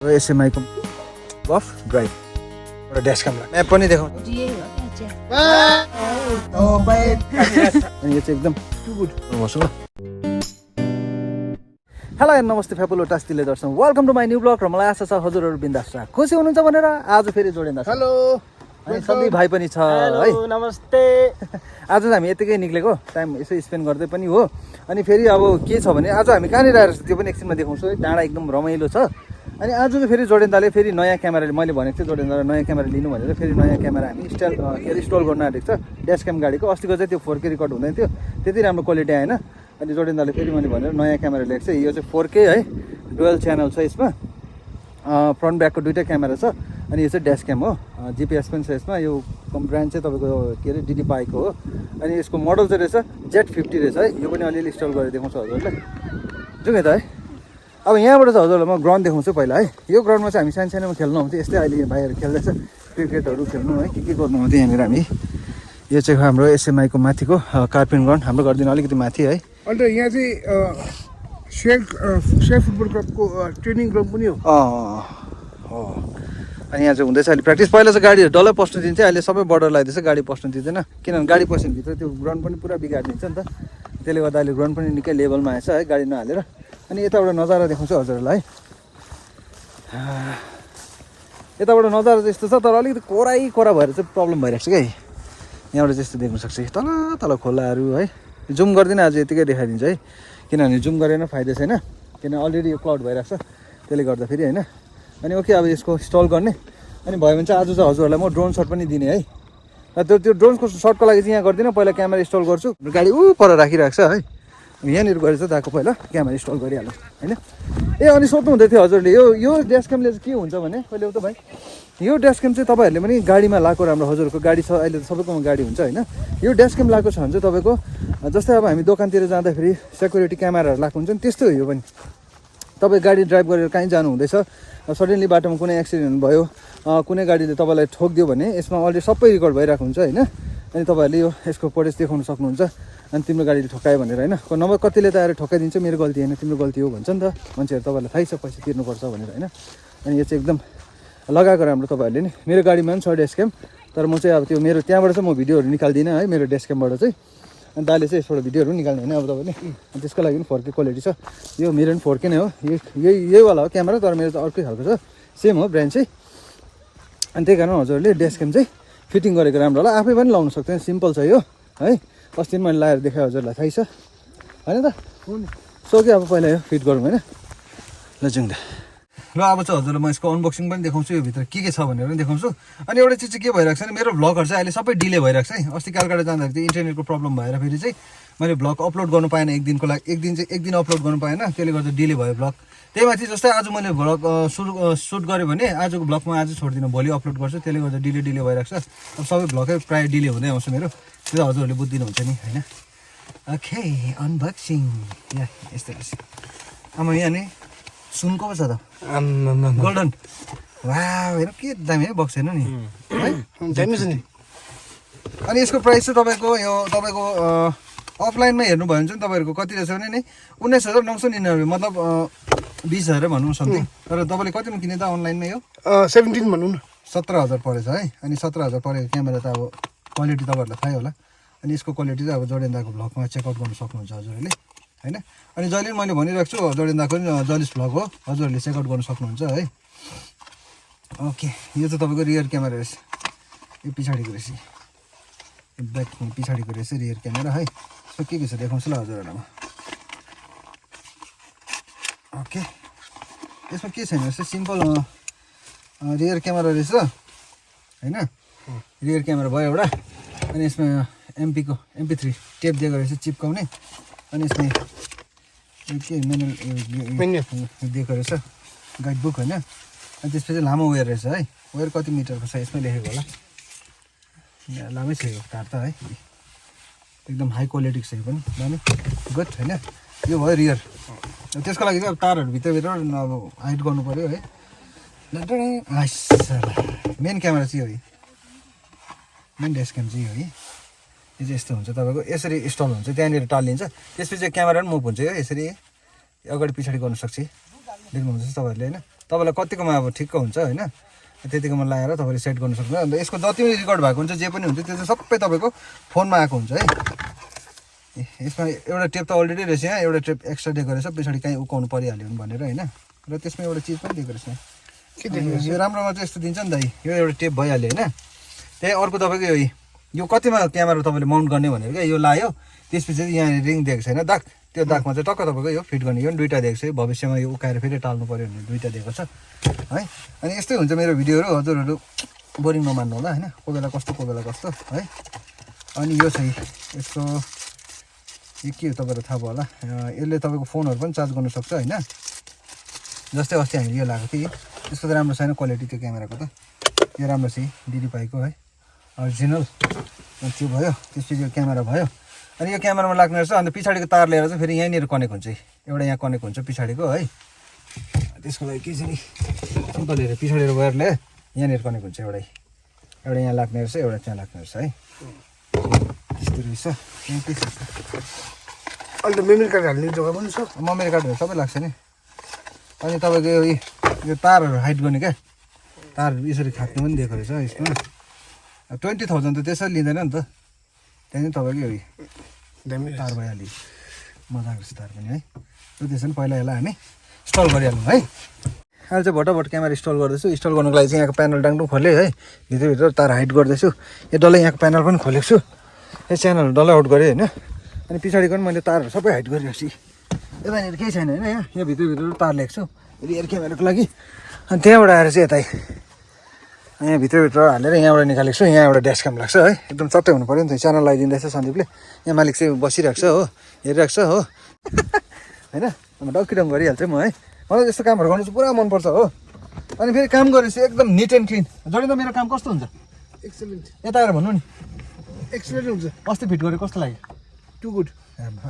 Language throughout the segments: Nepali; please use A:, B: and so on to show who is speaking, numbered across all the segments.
A: एसएमआई को बफ ड्राइभ एउटा ड्यास क्यामेरा म्याप पनि देखाउँ अनि यो चाहिँ एकदम टु गुड बस्छु ल। हेलो एन्ड नमस्ते फ्यापुलो टास्टीले दर्शक welcome to my new blog र मलाई आशा छ हजुरहरू बिन्दास छ खुसी हुनुहुन्छ भनेर आज फेरि जोडेन
B: हेलो
A: अनि सन्दीप भाइ पनि छ है
B: नमस्ते।
A: आज चाहिँ हामी यतिकै निक्लेको टाइम यसो स्पेन्ड गर्दै पनि हो। अनि फेरि अब के छ भने आज हामी कहाँनिर आएर त्यो पनि एकछिनमा देखाउँछु है। डाँडा एकदम रमाइलो छ। अनि आज चाहिँ फेरि जोडेन दाले फेरि नयाँ क्यामेरा मैले भनेको थिएँ जोडेन दाले नयाँ क्यामेरा लिनु भनेर फेरि नयाँ क्यामेरा हामी इन्स्टल गर्न आँटेको छ ड्यास क्याम गाडीको। अस्तिको चाहिँ त्यो 4K रिकर्ड हुँदैन थियो त्यति राम्रो क्वालिटी आएन। अनि जोडेन दाले फेरि मैले भनेर नयाँ क्यामेरा ल्याएको छ। यो चाहिँ 4K है डुअल च्यानल छ यसमा फ्रन्ट ब्याकको दुइटै क्यामेरा छ। अनि यो चाहिँ ड्यास क्याम हो जिपिएस पनि छ यसमा। यो ब्रान्ड चाहिँ तपाईँको के अरे डिडी पाएको हो। अनि यसको मोडल चाहिँ रहेछ Z50 रहेछ है। यो पनि अलिअलि इन्स्टल गरेर देखाउँछु हजुरहरूलाई जाउँ है त है। अब यहाँबाट चाहिँ हजुरहरूलाई म ग्राउन्ड देखाउँछु पहिला है। यो ग्राउन्डमा चाहिँ हामी सानो सानोमा खेल्नु आउँथ्यो यस्तै अहिले भाइहरू खेल्दैछ क्रिकेटहरू खेल्नु है के गर्नु आउँथ्यो यहाँनिर हामी। यो चाहिँ हाम्रो एसएमआईको माथिको कार्पेन्ट ग्राउन्ड हाम्रो गरिदिनु अलिकति माथि है।
B: अन्त यहाँ चाहिँ सेयर फुटबल क्लबको ट्रेनिङ ग्राउन्ड पनि हो।
A: हो अनि यहाँ चाहिँ हुँदैछ अहिले प्र्याक्टिस। पहिला चाहिँ गाडीहरू डल्लै पस्नु दिन्थ्यो अहिले सबै बर्डर लगाइदिएछ गाडी पस्नु दिँदैन किनभने गाडी पस्नुभित्र त्यो ग्राउन्ड पनि पुरा बिगारिदिन्छ नि त। त्यसले गर्दा अहिले ग्राउन्ड पनि निकै लेभलमा आएछ है गाडी नहालेर। अनि यताबाट नजारा देखाउँछु हजुरहरूलाई है। यताबाट नजारा चाहिँ यस्तो छ तर अलिकति कोरा भएर चाहिँ प्रब्लम भइरहेको छ क्या। यहाँबाट चाहिँ यस्तो देख्नु सक्छ तल तल खोलाहरू है। जुम गर्दिनँ आज यतिकै देखाइदिन्छ है किनभने जुम गरेन फाइदा छैन किन अलरेडी यो क्लाउड भइरहेको छ त्यसले गर्दा फेरि होइन। अनि ओके अब यसको इन्स्टल गर्ने अनि भयो भने चाहिँ आज चाहिँ हजुरहरूलाई म ड्रोन सट पनि दिने है। त्यो ड्रोनको सटको लागि चाहिँ यहाँ गर्दिनँ पहिला क्यामेरा इन्स्टल गर्छु। गाडी पर राखिरहेको छ है यहाँनिर गएर चाहिँ दाको पहिला क्यामेरा इन्स्टल गरिहाल्नु होइन। ए अनि सोध्नु हुँदै थियो हजुरले यो ड्यास क्यामले चाहिँ के हुन्छ भने कहिले त भाइ यो ड्यास क्याम चाहिँ तपाईँहरूले पनि गाडीमा लगाएको राम्रो। हजुरको गाडी छ अहिले त सबैकोमा गाडी हुन्छ होइन। यो ड्यास क्याम लगाएको छ भने चाहिँ तपाईँको जस्तै अब हामी दोकानतिर जाँदाखेरि सेक्युरिटी क्यामेराहरू लगाएको हुन्छ नि त्यस्तै हो यो पनि। तपाईँ गाडी ड्राइभ गरेर कहीँ जानु हुँदैछ सडनली बाटोमा कुनै एक्सिडेन्ट भयो कुनै गाडीले तपाईँलाई ठोकिदियो भने यसमा अलरेडी सबै रिकर्ड भइरहेको हुन्छ होइन। अनि तपाईँहरूले यो यसको फुटेज देखाउन सक्नुहुन्छ अनि तिम्रो गाडीले ठोकायो भनेर होइन। नभए कतिले त आएर ठोकाइदिन्छ मेरो गल्ती होइन तिम्रो गल्ती हो भन्छ नि त मान्छेहरू। तपाईँलाई थाहै छ पैसा तिर्नुपर्छ भनेर होइन। अनि यो चाहिँ एकदम लगाएको राम्रो तपाईँहरूले नि। मेरो गाडीमा पनि छ ड्यास क्याम तर म चाहिँ अब त्यो मेरो त्यहाँबाट चाहिँ म भिडियोहरू निकाल्दिनँ है मेरो ड्यास क्यामबाट चाहिँ। अनि दाले चाहिँ यसबाट भिडियोहरू निकाल्ने होइन अब तपाईँले। अनि त्यसको लागि पनि 4K क्वालिटी छ। यो मेरो पनि 4K नै हो यहीवाला हो क्यामेरा तर मेरो त अर्कै खालको छ सेम हो ब्रान्ड चाहिँ। अनि त्यही कारण हजुरहरूले ड्यास क्याम चाहिँ फिटिङ गरेको राम्रो होला। आफै पनि लाउनु सक्दैन सिम्पल छ यो है। अस्ति मैले लाएर देखाएँ हजुरलाई थाहै छ होइन त। सो कि अब पहिला यो फिट गरौँ होइन ल जाउँ त। ल अब चाहिँ हजुरलाई म यसको अनबक्सिङ पनि देखाउँछु यो भित्र के छ भनेर पनि देखाउँछु। अनि एउटा चिज चाहिँ के भइरहेको छ भने मेरो भ्लगहरू चाहिँ अहिले सबै डिले भइरहेको छ है। अस्ति कलकत्ता जाँदाखेरि चाहिँ इन्टरनेटको प्रब्लम भएर फेरि चाहिँ मैले भ्लग अपलोड गर्नु पाएन एक दिनको लागि एक दिन अपलोड गर्नु पाएन त्यसले गर्दा डिले भयो भ्लग। त्यही माथि जस्तै आज मैले भ्लग सुट गरेँ भने आजको भ्लगमा आज छोडिदिनु भोलि अपलोड गर्छु त्यसले गर्दा डिले भइरहेको छ। अब सबै भ्लगै प्रायः डिले हुँदै आउँछ मेरो त्यो त हजुरहरूले बुझिदिनुहुन्छ नि होइन। ओके अनबक्सिङ या यस्तो रहेछ। अब यहाँ नि सुनको पो छ त गोल्डन वाह हेर के दामी है बक्स हेर्नु नि है दामी छ नि। अनि यसको प्राइस चाहिँ तपाईँको अफलाइनमा हेर्नुभयो भने चाहिँ तपाईँहरूको कति रहेछ भने नि 19,999 मतलब 20,000 भनौँ समथिङ। तर तपाईँले कतिमा किने त अनलाइनमा यो
B: 17 भनौँ न
A: 17,000 परेछ है। अनि 17,000 परेको क्यामेरा त अब क्वालिटी तपाईँहरूलाई थाहै होला। अनि यसको क्वालिटी चाहिँ अब जोडेन दाको भ्लगमा चेकआउट गर्नु सक्नुहुन्छ हजुरहरूले होइन। अनि जहिले पनि मैले भनिरहेको छु जोडेन दाको नि जलिस भ्लग हो हजुरहरूले चेकआउट गर्नु सक्नुहुन्छ है। ओके यो चाहिँ तपाईँको रियर क्यामेरा रहेछ यो पछाडिको रहेछ यो ब्याक पछाडिको रहेछ रियर क्यामेरा है। सो के छ देखाउँछु ल हजुरहरूलाई। ओके यसमा के छैन रहेछ सिम्पल रियर क्यामेरा रहेछ होइन। रियर क्यामेरा भयो एउटा। अनि यसमा MP3 टेप दिएको रहेछ चिप्काउने। अनि यसमा के मेनुअल दिएको रहेछ गाइड बुक होइन। अनि त्यसपछि लामो वेयर रहेछ है। वेयर कति मिटरको छ यसमै लेखेको होला लामै छ यो तार त है एकदम हाई क्वालिटीको छ यो पनि दामी गुड होइन। यो भयो रियर। त्यसको लागि चाहिँ अब तारहरू भित्रभित्र अब हाइट गर्नु पऱ्यो है। मेन क्यामेरा चाहिँ हो है मेन ड्यास क्याम चाहिँ हो है। यो चाहिँ यस्तो हुन्छ तपाईँको यसरी इन्स्टल हुन्छ त्यहाँनिर टालिन्छ त्यसपछि क्यामेरा पनि मुभ हुन्छ यो यसरी अगाडि पछाडि गर्नु सक्छ देख्नुहुन्छ तपाईँहरूले होइन तपाईँलाई कतिकोमा अब ठिक्क हुन्छ होइन त्यतिकोमा लगाएर तपाईँले सेट गर्नु सक्नुहुन्छ अन्त यसको जति पनि रेकर्ड भएको हुन्छ जे पनि हुन्छ त्यो चाहिँ सबै तपाईँको फोनमा आएको हुन्छ है यसमा एउटा टेप त अलरेडी रहेछ यहाँ एउटा टेप एक्स्ट्रा दिएको रहेछ पछाडि कहीँ उकाउनु परिहाल्यो भनेर होइन र त्यसमा एउटा चिज पनि दिएको रहेछ यो राम्रोमा चाहिँ यस्तो दिन्छ नि दाइ यो एउटा टेप भइहाल्यो होइन त्यही अर्को तपाईँको यो कतिमा क्यामेरा तपाईँले माउन्ट गर्ने भनेर क्या यो लायो त्यसपछि यहाँ रिङ दिएको छैन दाग त्यो दागमा चाहिँ टक्क तपाईँको यो फिट गर्ने यो पनि दुइटा दिएको छ भविष्यमा यो उकाएर फेरि टाल्नु पऱ्यो भने दुइटा दिएको छ है अनि यस्तै हुन्छ मेरो भिडियोहरू हजुरहरू बोरिङ नमान्नु होला होइन कोही बेला कस्तो है अनि यो चाहिँ यसको यो के हो तपाईँलाई थाहा भयो होला यसले तपाईँको फोनहरू पनि चार्ज गर्नु सक्छ होइन जस्तै अस्ति हामीले यो लगाएको थियौँ त्यसको त राम्रो छैन क्वालिटी त्यो क्यामेराको त यो राम्रो छ दिदी पाइको है ओरिजिनल त्यो भयो त्यसपछि यो क्यामेरा भयो अनि यो क्यामेरामा लाग्ने रहेछ अन्त पछाडिको तार लिएर चाहिँ फेरि यहीँनिर कनेक्ट हुन्छ एउटा यहाँ कनेक्ट हुन्छ पछाडिको है त्यसको लागि के छ नि सिम्पल हेरेर पछाडिको वायरले यहाँनिर कनेक्ट हुन्छ एउटा यहाँ लाग्ने रहेछ एउटा त्यहाँ लाग्ने रहेछ है त्यस्तो रहेछ
B: अन्त मेमोरी कार्ड हाल्ने जग्गा पनि छ
A: मेमोरी कार्डहरू सबै लाग्छ नि अनि तपाईँको यो तारहरू हाइट गर्ने क्या तारहरू यसरी खाट्ने पनि दिएको रहेछ यसमा 20,000 त त्यसरी लिँदैन नि त त्यहाँदेखि तपाईँको तार भइहाल्यो मजाको रहेछ तार पनि है त्यसो भने पहिला यसलाई हामी इन्स्टल गरिहाल्छौँ है अहिले चाहिँ भटाभट क्यामेरा इन्स्टल गर्दैछु इन्स्टल गर्नुको लागि चाहिँ यहाँको प्यानल डाङडुङ खोलेँ है भित्रभित्र तार हाइट गर्दैछु यो डल्लै यहाँको प्यानल पनि खोलेको छु यो च्यानलहरू डल्लै आउट गरेँ होइन अनि पछाडिको पनि मैले तारहरू सबै हाइट गरिरहेको छु यतानिर केही छैन होइन यहाँ भित्रभित्र तार ल्याएको छु रियर क्यामेराको लागि अनि त्यहाँबाट आएर चाहिँ यता यहाँ भित्रभित्र हालेर यहाँबाट निकालेको छु यहाँ एउटा ड्यास क्याम लाग्छ है एकदम चट्टै हुनु पऱ्यो नि त च्यानल लगाइदिँदैछ सन्दीपले यहाँ मालिक चाहिँ बसिरहेको छ हो हेरिरहेको छ हो होइन अन्त डक्किडङ गरिहाल्छु म है मलाई त्यस्तो कामहरू गर्नु चाहिँ पुरा मनपर्छ हो अनि फेरि काम गरेपछि एकदम निट एन्ड क्लिन जडे त मेरो काम कस्तो हुन्छ
B: एक्सलेन्ट
A: यता आएर भन्नु नि
B: एक्सलेन्ट हुन्छ
A: अस्ति फिट गरेँ कस्तो लाग्यो
B: टु गुड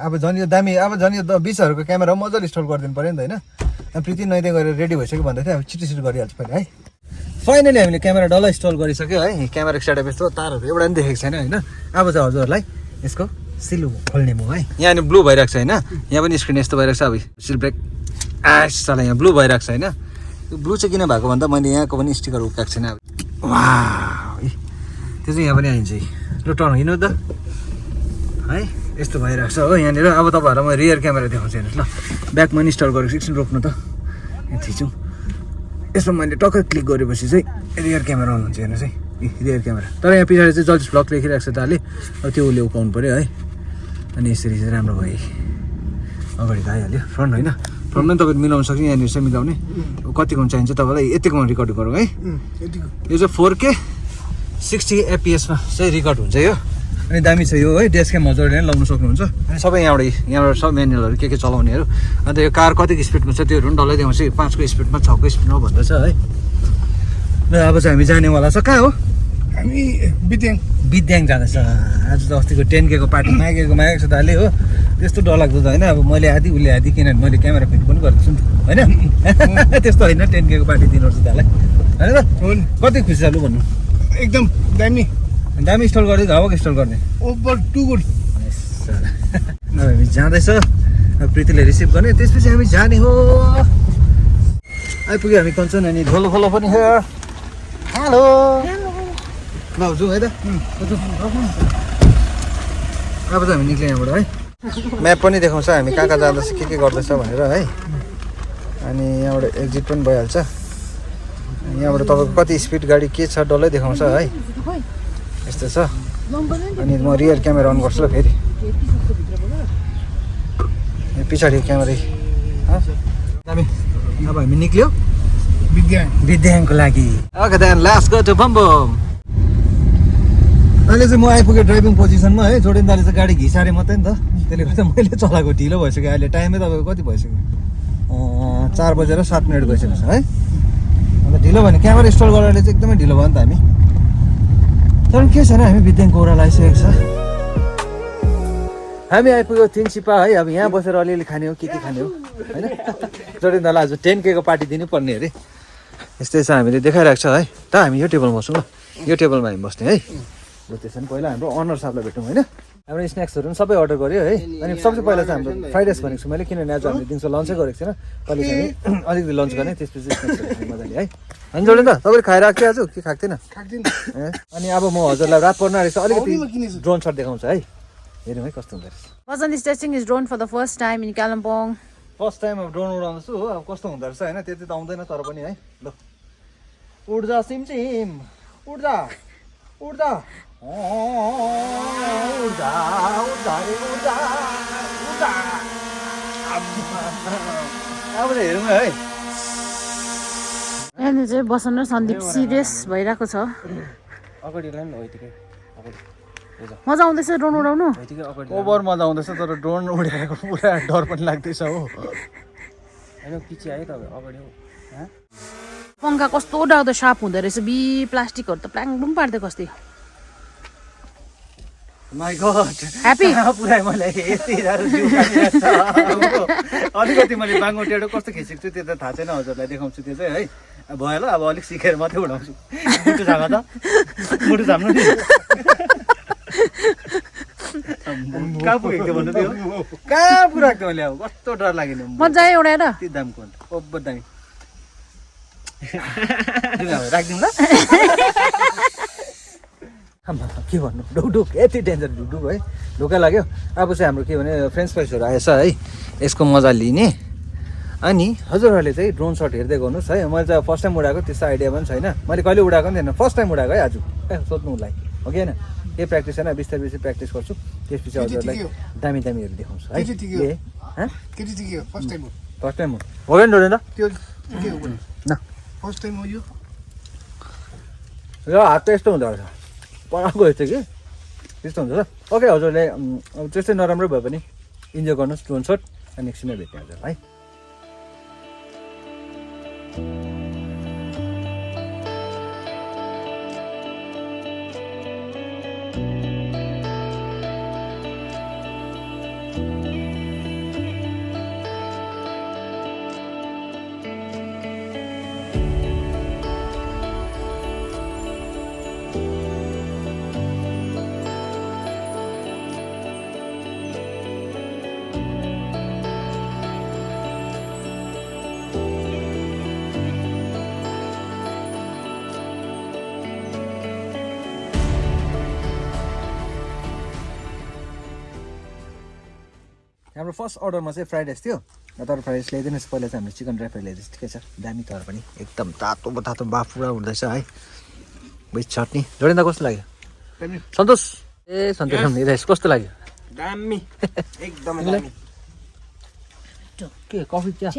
A: अब झन् यो दामी अब झन् यो 20हरूको क्यामेरा मजाले इन्स्टल गरिदिनु पऱ्यो नि त होइन प्रीति नैदै गरेर रेडी भइसक्यो भन्दा चाहिँ अब छिटो गरिहाल्छु पहिला है फाइनली हामीले क्यामेरा डल्लै इन्स्टल गरिसक्यो है क्यामेराको सेटअप यस्तो तारहरू एउटा पनि देखेको छैन होइन अब चाहिँ हजुरहरूलाई यसको सिल खोल्ने म है यहाँ ब्लू भइरहेको छ होइन यहाँ पनि स्क्रिन यस्तो भइरहेको छ अब सिल ब्रेक चला यहाँ ब्लू भइरहेको छ होइन यो ब्लू चाहिँ किन भएको भन्दा मैले यहाँको पनि स्टिकर उकाएको छैन अब वाह त्यो चाहिँ यहाँ पनि आइन्छ ल टर्न हिँड्नु त है यस्तो भइरहेको छ हो यहाँनिर अब तपाईँहरूलाई म रियर क्यामेरा देखाउँछु हेर्नुहोस् ल ब्याकमा पनि इन्स्टल गरेको एकछिन रोक्नु त यहाँ थिचौँ यसमा मैले टक्कै क्लिक गरेपछि चाहिँ रियर क्यामेरा आउनुहुन्छ हेर्नुहोस् है रियर क्यामेरा तर यहाँ पछाडि चाहिँ जल्दी भ्लग लेखिरहेको छ दाले अब त्यो उसले उकाउनु पऱ्यो है अनि यसरी चाहिँ राम्रो भयो अगाडि त आइहाल्यो फ्रन्ट होइन फ्रन्टमा पनि तपाईँले मिलाउनु सक्छ यहाँनिर चाहिँ मिलाउने कतिको चाहिन्छ तपाईँलाई यतिकोमा रिकर्ड गरौँ है यो चाहिँ 4K 60 FPS चाहिँ रिकर्ड हुन्छ यो अनि दामी छ यो है डेस्क क्याम मजाले लाउनु सक्नुहुन्छ अनि सबै यहाँबाट सब म्यानुअलहरू के चलाउनेहरू अन्त यो कार कतिको स्पिडमा छ त्योहरू पनि डल्लै देखाउँछ 5को स्पिडमा 6को स्पिडमा भन्दैछ है र अब चाहिँ हामी जानेवाला छ कहाँ हो
B: हामी
A: बिद्याङ जाँदैछ आज त अस्तिको 10K को पार्टी मागेको छ दाले हो त्यस्तो डरलाग्दो त होइन अब मैले आधी उसले आधी किनभने मैले क्यामेरा फिट पनि गर्दैछु नि त होइन त्यस्तो होइन 10K को पार्टी दिनुपर्छ दालाई होइन त कति खुसी छ लु भन्नु
B: एकदम दामी
A: इन्स्टल गर्दै हावाको इन्स्टल गर्ने
B: ओभर टु गुड
A: अब हामी जाँदैछ अब प्रीतिले रिसिभ गर्ने त्यसपछि हामी जाने हो आइपुग्यो हामी कञ्चन अनि ढोलो खोलो पनि हो हेलो ल जाउँ है त अब चाहिँ हामी निक्ल्यौँ यहाँबाट है म्याप पनि देखाउँछ हामी कहाँ जाँदैछ के गर्दैछ भनेर है अनि यहाँबाट एक्जिट पनि भइहाल्छ यहाँबाट तपाईँको कति स्पिड गाडी के छ डल्लै देखाउँछ है यस्तो छ अनि म रियर क्यामेरा अन गर्छु ल फेरि पछाडि क्यामेरा दामी अब हामी निक्ल्यो बिद्याङको लागि okay then let's go to बमबम अहिले चाहिँ म आइपुगेँ ड्राइभिङ पोजिसनमा है जोडेन दाले चाहिँ गाडी घिसारे मात्रै नि त त्यसले गर्दा मैले चलाएको ढिलो भइसक्यो अहिले टाइमै तपाईँको कति भइसक्यो 4:07 भइसकेको छ है अन्त ढिलो भने क्यामेरा इन्स्टल गरेर चाहिँ एकदमै ढिलो भयो नि त हामी तर के छैन हामी बिद्याङको ओह्रालो आइसकेको छ हामी आइपुग्यो तिनसिपा है अब यहाँ बसेर अलिअलि खाने हो के खाने हो होइन जोडिन दालाई आज 10K को पार्टी दिनुपर्ने अरे यस्तै छ हामीले देखाइरहेको छ है त हामी यो टेबलमा बसौँ ल यो टेबलमा हामी बस्ने है ल त्यसो भने पहिला हाम्रो अनर साहबलाई भेटौँ होइन हाम्रो स्न्याक्सहरू पनि सबै अर्डर गऱ्यो है अनि सबसे पहिला चाहिँ हाम्रो फ्राइड राइस भनेको छु मैले किनभने आज हामीले दिउँसो लन्चै गरेको छैन कहिले चाहिँ हामी अलिकति लन्च गर्ने त्यसपछि स्न्याक्सहरू मजाले है अनि जोडेन त तपाईँले खाएर आएको थियो आज के खाएको थिएन अनि अब म हजुरलाई रात पर्न रहेछ अलिकति ड्रोन सट देखाउँछ है हेरौँ है कस्तो हुँदो रहेछ
C: Basant is testing his drone for the first time in Kalimpong.
A: First time अब ड्रोन उडाउँदैछु हो अब कस्तो हुँदो रहेछ होइन त्यति त आउँदैन तर पनि है ल उड्जा सिमसिम उड्जा उड्जा उड्जा उड्जा रे उड्जा उड्जा अब चाहिँ हेरौँ है
C: यहाँनिर चाहिँ बसन्त र सन्दीप सिरियस भइरहेको छ मजा आउँदैछ ड्रोन उडाउनु
A: ओभर मजा आउँदैछ तर ड्रोन उडेको पुरा डर पनि लाग्दैछ हो
C: पङ्खा कस्तो डाउँदो साप हुँदो रहेछ बी प्लास्टिकहरू त प्लाङडुम पार्दै कस्तै
A: माई गॉड
C: ह्याप्पी
A: पुरै मलाई यति साह्रो जिउ काटिरहेको छ अलिकति मैले बाङ्गो टेढो कस्तो खिचेको छु त्यो त थाहा छैन हजुरलाई देखाउँछु त्यो चाहिँ है भयो ल अब अलिक सिकेर मात्रै उडाउँछु मुटु झामा त मुटु झाम्नु नि कहाँ पुगेको थियो भन्नु त्यो कहाँ पुऱ्याएको थियो मैले अब कस्तो डर लाग्यो नि
C: मजा आयो उडाएर
A: यति दामको अन्त ओब्बो दामी राखिदिउँ ल के भन्नु ढुकढुक यति डेन्जर ढुकढुक है ढुक्कै लाग्यो अब चाहिँ हाम्रो के भने फ्रेन्च फ्राइसहरू आएछ है यसको मजा लिने अनि हजुरहरूले चाहिँ ड्रोन सट हेर्दै गर्नुहोस् है मैले चाहिँ फर्स्ट टाइम उडाएको त्यस्तो आइडिया पनि छैन मैले कहिले उडाएको पनि थिएन फर्स्ट टाइम उडाएको है आज सोध्नु उसलाई हो कि होइन केही प्र्याक्टिस छैन बिस्तारै बिस्तारै प्र्याक्टिस गर्छु त्यसपछि हजुरलाई दामी दामीहरू देखाउँछु है
B: फर्स्ट
A: टाइम हो कि डोरेन न
B: फर्स्ट टाइम हो यो
A: र हात त यस्तो हुँदो रहेछ पराएको रहेछ कि त्यस्तो हुन्छ ओके हजुरले अब त्यस्तै नराम्रो भए पनि इन्जोय गर्नुहोस् ड्रोन सट अनि एकछिनै भेट्ने हजुर है हाम्रो फर्स्ट अर्डरमा चाहिँ फ्राइड राइस थियो तर फ्राइड राइस ल्याइदिनुहोस् पहिला चाहिँ हामीले चिकन ड्राई फ्राई ल्याइदिनुहोस् ठिकै छ दामी तर पनि एकदम तातो तातो बाफ पुरा हुँदैछ है बेस चटनी जोडिँदा कस्तो लाग्यो सन्तोष ए सन्तोष राइस कस्तो लाग्यो
D: दामी एकदमै दामी
A: के कफी चिया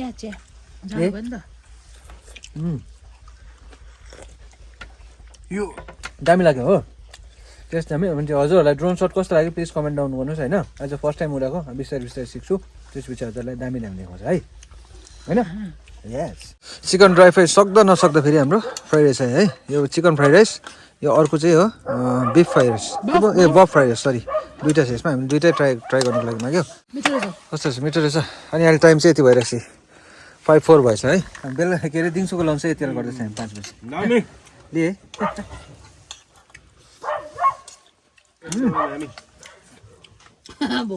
B: यो
A: दामी लाग्यो हो त्यस दामी भने हजुरहरूलाई ड्रोन सट कस्तो लाग्यो प्लिज कमेन्ट डाउन गर्नुहोस् होइन आज फर्स्ट टाइम उडाएको बिस्तारै बिस्तारै सिक्छु त्यसपछि हजुरलाई दामी दामी देखाउँछ है होइन यस चिकन ड्राई फ्राई सक्दा नसक्दा फेरि हाम्रो फ्राइड राइस है यो चिकन फ्राइड राइस यो अर्को चाहिँ हो बिफ फ्राइड राइस ए बफ फ्राइड राइस सरी दुइटा छ यसमा हामी दुइटै ट्राई गर्नुको लागि माग्यो कस्तो रहेछ मिठो रहेछ अनि अहिले टाइम चाहिँ यति भइरहेको छ 5:04 भएछ है बेलुका के अरे दिउँसोको लन्च चाहिँ यतिखेर गर्दैछ हामी 5 बजी लिए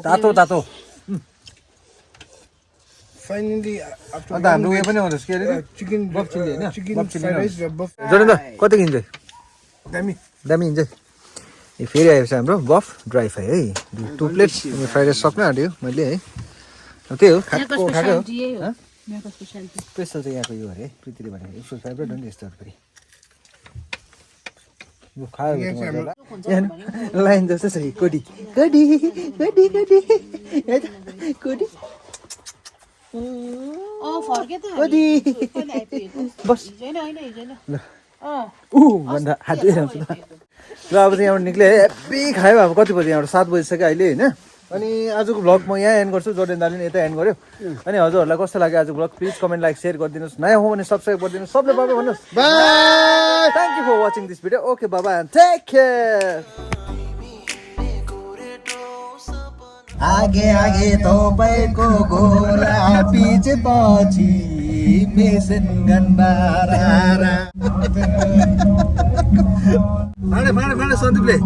A: तातो तातो
B: फाइनली
A: अन्त हाम्रो उयो पनि आउँदैछ के अरे
B: चिकन
A: बफ चिल्ली होइन
B: चिकन
A: बफ चिल्ली
B: फ्राइड राइस र बफ
A: जोडेन त कति किन्छ
B: दामी
A: दामी हिँड्छ ए फेरि आएछ हाम्रो बफ ड्राई फ्राई है 2 प्लेट्स फ्राइड राइस सक्नु आँट्यो मैले है अब त्यही हो खाएको खाएको स्पेसल चाहिँ यहाँको यो अरे प्रीतिले भनेको उसको फेभरेट हो नि यस्तोहरू फेरि यो खायो लाइन जस्तो छ कोडी कोडी कोडी कोडी कोडी बस भन्दा हात धोइरहन्छु ल अब चाहिँ यहाँबाट निक्ले हेब्बी खायो अब कति बजी यहाँबाट 7 बजिसक्यो अहिले होइन अनि आजको भ्लग म यहाँ एन्ड गर्छु जोर्डेन दाले नि यता एन्ड गर्यो अनि हजुरहरूलाई कस्तो लाग्यो आजको vlog please comment like share गरिदिनुहोस् नयाँ हो भने सब्सक्राइब गरिदिनुहोस् सबले बाबा भन्नुहोस् bye thank you for watching this video okay बाबा टेक केयर आगे आगे तपाईँको गोला पछि पछि मेसन गन्बारा भाँडे सन्दीपले